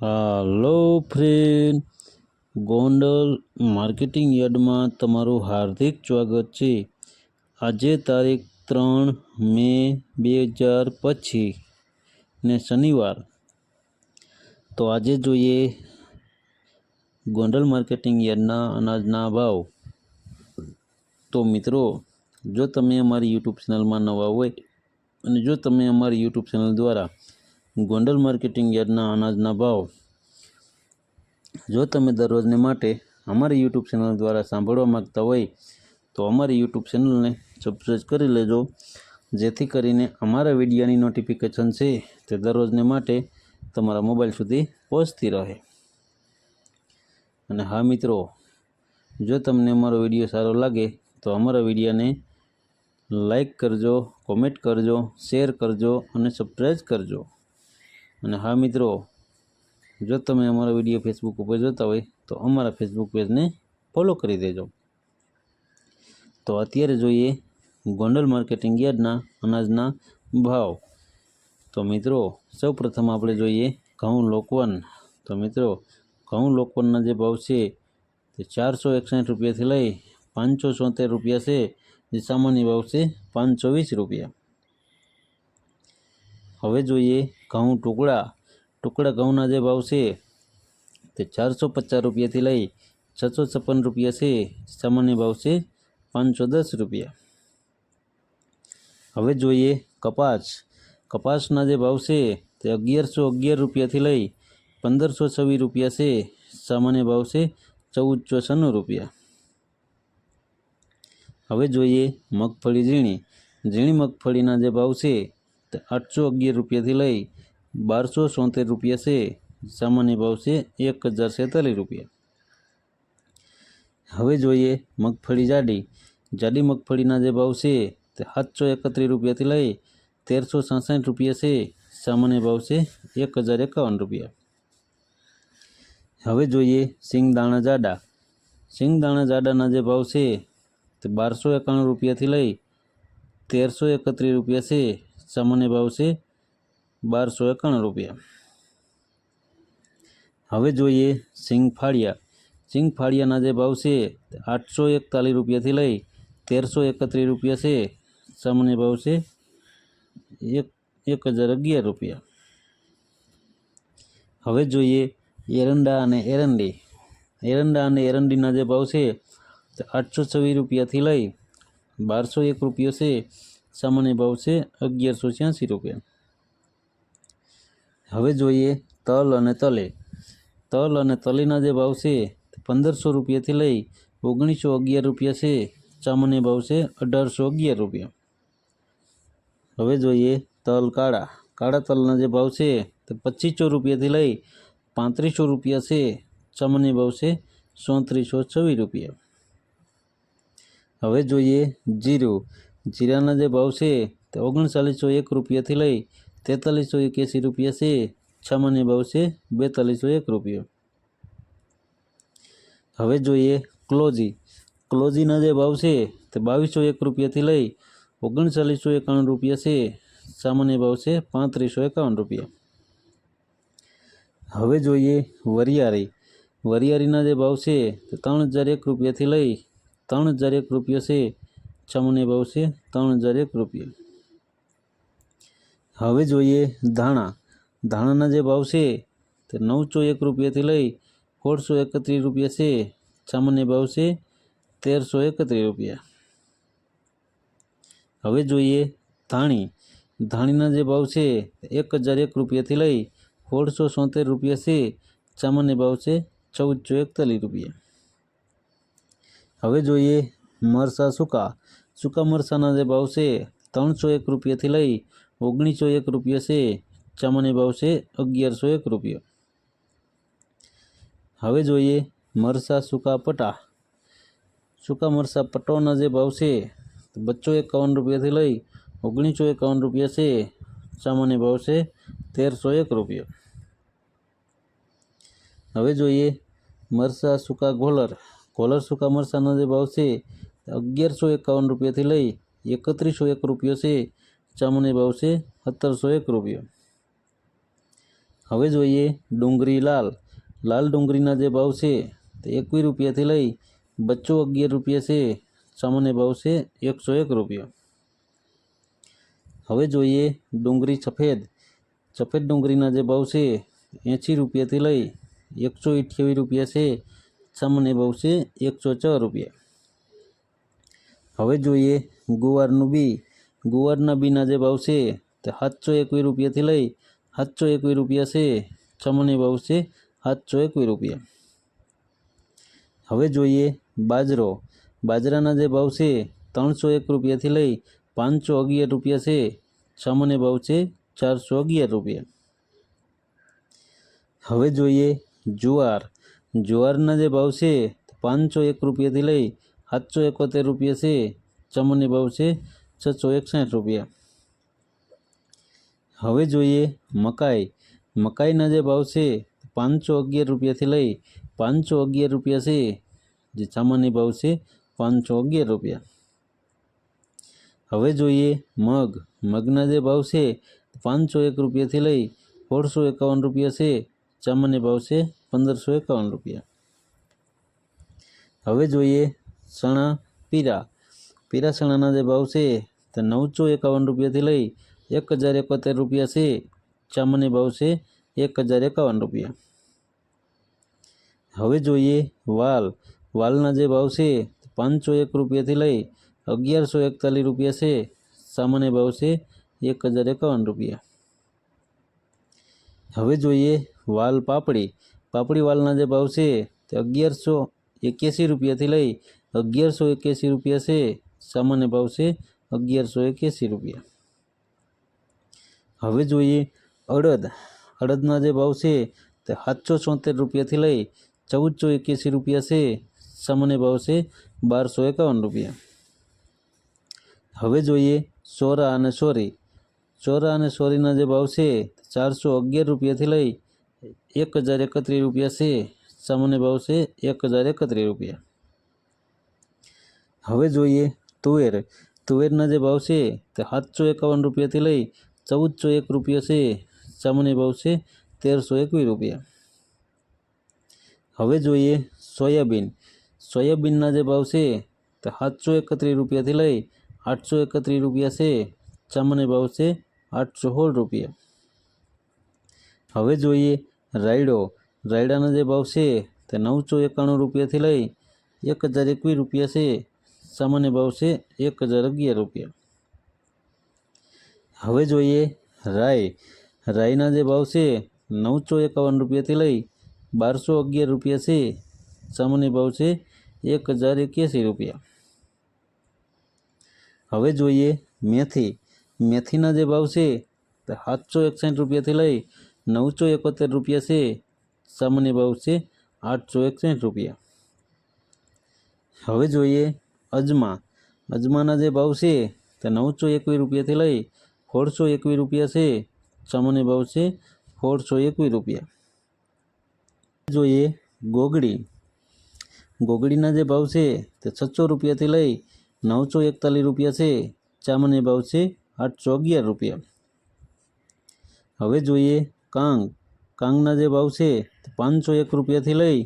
હાલો friend, Gondal marketing યાર્ડમાં તમારું હાર્દિક સ્વાગત છે। આજે તારીખ 3 મે 2025 ને શનિવાર। તો આજે જોઈએ ગોંડલ માર્કેટિંગ યાર્ડના અનાજના ભાવ। તો મિત્રો, જો તમે અમારી યુટ્યુબ ચેનલમાં નવા હોય અને જો તમે અમારી યુટ્યુબ ચેનલ દ્વારા ગોંડલ માર્કેટિંગ યાર્ડના અનાજના ભાવ જો તમે દરરોજને માટે અમારી યુટ્યુબ ચેનલ દ્વારા સાંભળવા માગતા હોય તો અમારી યુટ્યુબ ચેનલને સબસ્ક્રાઈબ કરી લેજો, જેથી કરીને અમારા વિડીયોની નોટિફિકેશન છે તે દરરોજને માટે તમારા મોબાઈલ સુધી પહોંચતી રહે। અને હા મિત્રો, જો તમને અમારો વિડીયો સારો લાગે તો અમારા વિડીયોને લાઈક કરજો, કોમેન્ટ કરજો, શેર કરજો અને સબસ્ક્રાઈબ કરજો। અને હા મિત્રો, જો તમે અમારો વિડીયો ફેસબુક ઉપર જોતા હોય તો અમારા ફેસબુક પેજને ફોલો કરી દેજો। તો અત્યારે જોઈએ ગોંડલ માર્કેટિંગ યાર્ડના અનાજના ભાવ। તો મિત્રો, સૌ પ્રથમ આપણે જોઈએ ઘઉં લોકવન। તો મિત્રો, ઘઉં લોકવનના જે ભાવ છે તે 461 રૂપિયાથી લઈ 573 રૂપિયા છે, જે સામાન્ય ભાવ છે 520 રૂપિયા। હવે જોઈએ ઘઉં ટુકડા ઘઉંના જે ભાવ છે તે 450 રૂપિયાથી લઈ 656 રૂપિયા છે, સામાન્ય ભાવ છે 510 રૂપિયા। હવે જોઈએ કપાસના જે ભાવ છે તે 1111 રૂપિયાથી લઈ 1526 રૂપિયા છે, સામાન્ય ભાવ છે 1494 રૂપિયા। હવે જોઈએ ઝીણી મગફળીના જે ભાવ છે તે 811 રૂપિયાથી લઈ 1273 રૂપિયા છે, સામાન્ય ભાવ છે 1046 રૂપિયા। હવે જોઈએ મગફળી જાડી મગફળીના જે ભાવ છે તે 731 રૂપિયાથી લઈ 1366 રૂપિયા છે, સામાન્ય ભાવ છે 1051 રૂપિયા। હવે જોઈએ સિંગદાણા જાડાના જે ભાવ છે તે 1291 રૂપિયાથી લઈ 1331 રૂપિયા છે, સામાન્ય ભાવ છે 1251 રૂપિયા। હવે જોઈએ સિંગફાળિયાના જે ભાવ છે તે 841 રૂપિયાથી લઈ 1331 રૂપિયા છે, સામાન્ય ભાવ છે 1011 રૂપિયા। હવે જોઈએ એરંડા અને એરંડીના જે ભાવ છે તે 826 રૂપિયાથી લઈ 1201 રૂપિયો છે, સામાન્ય ભાવ છે 1186 રૂપિયા। હવે જોઈએ તલ અને તલીના જે ભાવ છે તે 1500 રૂપિયાથી લઈ 1911 રૂપિયા છે, સામાન્ય ભાવ છે 1811 રૂપિયા। હવે જોઈએ તલ કાળા તલના જે ભાવ છે તે 2500 રૂપિયાથી લઈ 3500 રૂપિયા છે, સામાન્ય ભાવ છે 3426 રૂપિયા। હવે જોઈએ જીરાના જે ભાવ છે તે 3901 રૂપિયાથી લઈ 4381 રૂપિયા છે, સામાન્ય ભાવ છે 4201 રૂપિયા। હવે જોઈએ ક્લોજીના જે ભાવ છે તે 2201 રૂપિયાથી લઈ 3991 રૂપિયા છે, સામાન્ય ભાવ છે 3551 રૂપિયા। હવે જોઈએ વરિયાળીના જે ભાવ છે તે 3001 રૂપિયાથી લઈ 3001 રૂપિયા છે, સામાન્ય ભાવ છે 3001 રૂપિયા। હવે જોઈએ ધાણાના જે ભાવ છે તે 901 રૂપિયાથી લઈ 1631 રૂપિયા છે, સામાન્ય ભાવ છે 1331 રૂપિયા। હવે જોઈએ ધાણીના જે ભાવ છે 1001 રૂપિયાથી લઈ 1673 રૂપિયા છે, સામાન્ય ભાવ છે 1441 રૂપિયા। હવે જોઈએ સૂકા મરચાના જે ભાવ છે 301 રૂપિયાથી લઈ 1901 રૂપિયા છે, સામાન્ય ભાવ છે 1101 રૂપિયા। હવે જોઈએ સૂકા મરચા પટોના જે ભાવ છે 251 રૂપિયાથી લઈ 1951 રૂપિયા છે, સામાન્ય ભાવ છે 1301 રૂપિયા। હવે જોઈએ મરચા સૂકા ગોલર સૂકા મરચાના જે ભાવ છે 1151 રૂપિયાથી લઈ 3101 રૂપિયો છે, સામાન્ય ભાવ છે 1701 રૂપિયા। હવે જોઈએ ડુંગળી લાલ. લાલ ડુંગળીના જે ભાવ છે તે 21 રૂપિયાથી લઈ 211 રૂપિયા છે. સામાન્ય ભાવ છે 101 રૂપિયા. હવે જોઈએ ડુંગળી સફેદ. સફેદ ડુંગળીના જે ભાવ છે 80 રૂપિયાથી લઈ 128 રૂપિયા છે. સામાન્ય ભાવ છે 104 રૂપિયા. હવે જોઈએ ગુવારનું બી. ગુવારના બીના જે ભાવ છે તે 721 રૂપિયાથી લઈ 721 રૂપિયા છે. સામાન્ય ભાવ છે 721 રૂપિયા. હવે જોઈએ બાજરો. બાજરાના જે ભાવ છે 301 રૂપિયાથી લઈ 511 રૂપિયા છે. સામાન્ય ભાવ છે 411 રૂપિયા. હવે જોઈએ જુવાર. જુવારના જે ભાવ છે 501 રૂપિયાથી લઈ 771 રૂપિયા છે. સામાન્ય ભાવ છે 661 રૂપિયા. હવે જોઈએ મકાઈ. મકાઈના જે ભાવ છે 511 રૂપિયાથી લઈ 511 રૂપિયા છે. જે સામાન્ય ભાવ છે 511 રૂપિયા. હવે જોઈએ મગ. મગના જે ભાવ છે 501 રૂપિયાથી લઈ 1651 રૂપિયા છે. સામાન્ય ભાવ છે 1551 રૂપિયા. હવે જોઈએ ચણા પીરા. પીરા ચણાના જે ભાવ છે તે 951 રૂપિયાથી લઈ 1071 રૂપિયા છે. સામાન્ય ભાવ છે 1051 રૂપિયા. હવે જોઈએ વાલ. વાલના જે ભાવ છે 501 રૂપિયાથી લઈ 1141 રૂપિયા છે. સામાન્ય ભાવ છે 1051 રૂપિયા. હવે જોઈએ વાલ પાપડી. પાપડી વાલના જે ભાવ છે તે 1181 રૂપિયાથી લઈ 1181 રૂપિયા છે. સામાન્ય ભાવ છે 1181 રૂપિયા. હવે જોઈએ અડદ. અડદના જે ભાવ છે તે 776 રૂપિયાથી લઈ 1481 રૂપિયા છે. સામાન્ય ભાવ છે 1251 રૂપિયા. હવે જોઈએ સોરા અને સોરી. સોરા અને સોરીના જે ભાવ છે 411 રૂપિયાથી લઈ 1031 રૂપિયા છે. સામાન્ય ભાવ છે 1031 રૂપિયા. હવે જોઈએ તુવેર. તુવેરના જે ભાવ છે તે 751 રૂપિયાથી લઈ 1401 રૂપિયા છે. સામાન્ય ભાવ છે 1321 રૂપિયા. હવે જોઈએ સોયાબીન. સોયાબીનના જે ભાવ છે તે 731 રૂપિયાથી લઈ 831 રૂપિયા છે. સામાન્ય ભાવ છે 816 રૂપિયા. હવે જોઈએ રાયડો. રાયડાના જે ભાવ છે તે 991 રૂપિયાથી લઈ 1021 રૂપિયા છે. સામાન્ય ભાવ છે 1011 રૂપિયા. હવે જોઈએ રાઈ. રાઈના જે ભાવ છે 951 રૂપિયાથી લઈ 1211 રૂપિયા છે. સામાન્ય ભાવ છે 1081 રૂપિયા. હવે જોઈએ મેથી. મેથીના જે ભાવ છે તે 761 રૂપિયાથી લઈ 971 રૂપિયા છે. સામાન્ય ભાવ છે 861 રૂપિયા. હવે જોઈએ અજમા. અજમાના જે ભાવ છે તે 921 રૂપિયાથી લઈ 1621 રૂપિયા છે. સામાન્ય ભાવ છે 1621 રૂપિયા. જોઈએ ગોગડી. ગોગડીના જે ભાવ છે તે 600 રૂપિયાથી લઈ 941 રૂપિયા છે. સામાન્ય ભાવ છે 811 રૂપિયા. હવે જોઈએ કાંગ. કાંગના જે ભાવ છે તે 501 રૂપિયાથી લઈ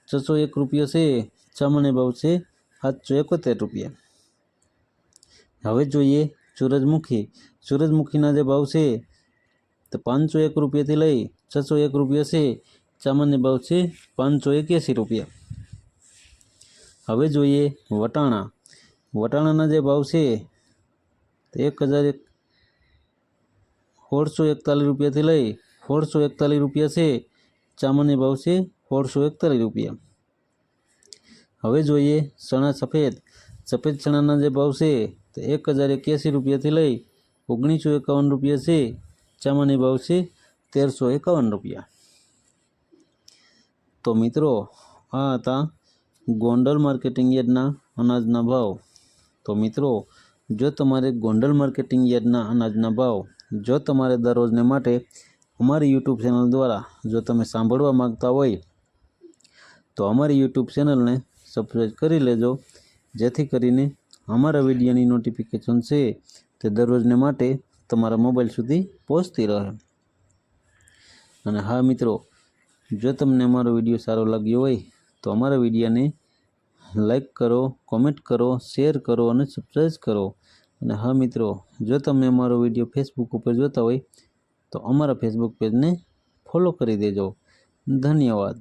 601 રૂપિયા છે. સામાન્ય ભાવ છે 771 રૂપિયા. હવે જોઈએ સૂરજમુખી. સૂરજમુખીના જે ભાવ છે તે 501 રૂપિયાથી લઈ 601 રૂપિયા છે. સામાન્ય ભાવ છે 581 રૂપિયા. હવે જોઈએ વટાણા. વટાણાના જે ભાવ છે તે 1641 રૂપિયાથી લઈ 1641 રૂપિયા છે. સામાન્ય ભાવ છે 1641 રૂપિયા. હવે જોઈએ ચણા સફેદ. સફેદ ચણાના જે ભાવ છે તે 1081 રૂપિયાથી લઈ 1951 રૂપિયા છે. સામાન્ય ભાવ છે 1351 રૂપિયા. તો મિત્રો આ હતા ગોંડલ માર્કેટિંગ યાર્ડના અનાજના ભાવ. તો મિત્રો જો તમારે ગોંડલ માર્કેટિંગ યાર્ડના અનાજના ભાવ જો તમારે દરરોજને માટે અમારી યુટ્યુબ ચેનલ દ્વારા જો તમે સાંભળવા માગતા હોય તો અમારી યુટ્યુબ ચેનલને સબસ્ક્રાઈબ કરી લેજો, જેથી કરીને અમારા વિડીયોની નોટિફિકેશન છે તે દરરોજને માટે તમારા મોબાઈલ સુધી પહોંચતી રહે. અને હા મિત્રો, જો તમને અમારો વિડીયો સારો લાગ્યો હોય તો અમારા વિડીયોને લાઈક કરો, કોમેન્ટ કરો, શેર કરો અને સબસ્ક્રાઈબ કરો. અને હા મિત્રો, જો તમે અમારો વિડીયો ફેસબુક ઉપર જોતા હોય તો અમારા ફેસબુક પેજને ફોલો કરી દેજો. ધન્યવાદ.